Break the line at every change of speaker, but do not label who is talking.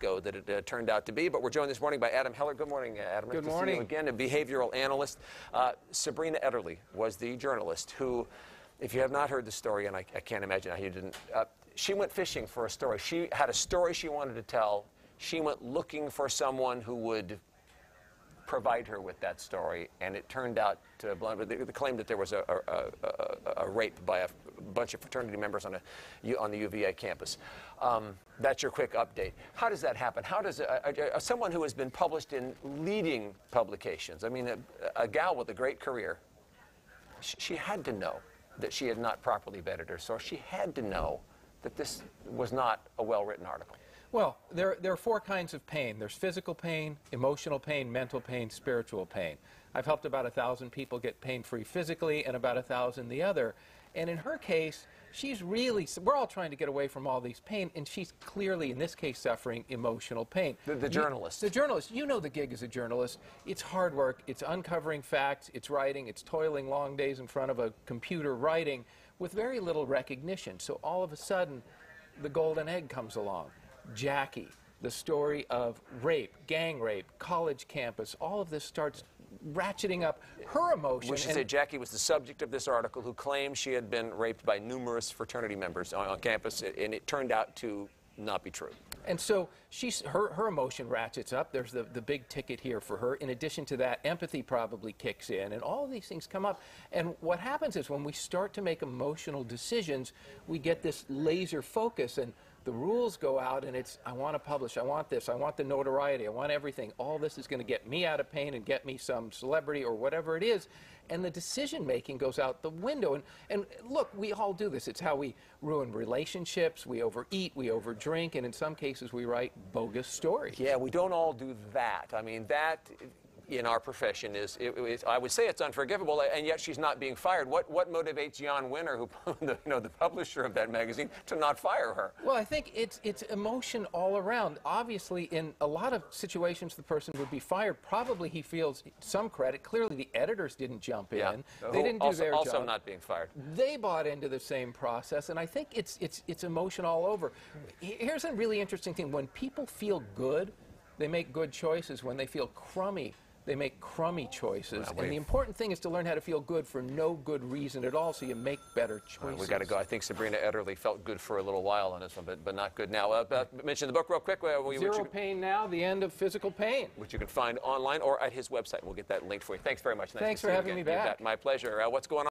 fiasco that it turned out to be. But we're joined this morning by Adam Heller. Good morning, Adam.
Good
nice
morning.
To see you again, a behavioral analyst. Sabrina Ederle was the journalist who, if you have not heard the story, and I can't imagine how you didn't, she went fishing for a story. She had a story she wanted to tell. She went looking for someone who would provide her with that story, and it turned out to the claim that there was a rape by a bunch of fraternity members on the UVA campus. That's your quick update. How does that happen? How does someone who has been published in leading publications, I mean, a gal with a great career, she had to know that she had not properly vetted her source. She had to know that this was not a well-written article.
Well, there are four kinds of pain. There's physical pain, emotional pain, mental pain, spiritual pain. I've helped about 1,000 people get pain-free physically and about 1,000 the other. And in her case, we're all trying to get away from all these pain, and she's clearly, in this case, suffering emotional pain.
The journalist.
The journalist. You know the gig as a journalist. It's hard work. It's uncovering facts. It's writing. It's toiling long days in front of a computer writing with very little recognition. So all of a sudden, the golden egg comes along. Jackie, the story of rape, gang rape, college campus, all of this starts ratcheting up her emotion.
We should say Jackie was the subject of this article who claimed she had been raped by numerous fraternity members on campus, and it turned out to not be true.
And so her emotion ratchets up. There's the big ticket here for her. In addition to that, empathy probably kicks in, and all of these things come up. And what happens is when we start to make emotional decisions, we get this laser focus, and the rules go out, and it's, I want to publish, I want this, I want the notoriety, I want everything. All this is going to get me out of pain and get me some celebrity or whatever it is. And the decision-making goes out the window. And look, we all do this. It's how we ruin relationships, we overeat, we overdrink, and in some cases we write bogus stories.
Yeah, we don't all do that. I mean, that in our profession I would say it's unforgivable, and yet she's not being fired. What motivates Jan Winter, who the publisher of that magazine, to not fire her?
Well, I think it's emotion all around. Obviously, in a lot of situations, the person would be fired. Probably he feels some credit. Clearly, the editors didn't jump in. They didn't do their job.
Also not being fired.
They bought into the same process, and I think it's emotion all over. Here's a really interesting thing. When people feel good, they make good choices. When they feel crummy, they make crummy choices. And the important thing is to learn how to feel good for no good reason at all, so you make better choices.
We got to go. I think Sabrina Ederle felt good for a little while on this one, but not good now. Mention the book real quick.
Zero Pain Now, The End of Physical Pain.
Which you can find online or at his website. We'll get that linked for you. Thanks very much.
Thanks for having me back.
My pleasure. What's going on?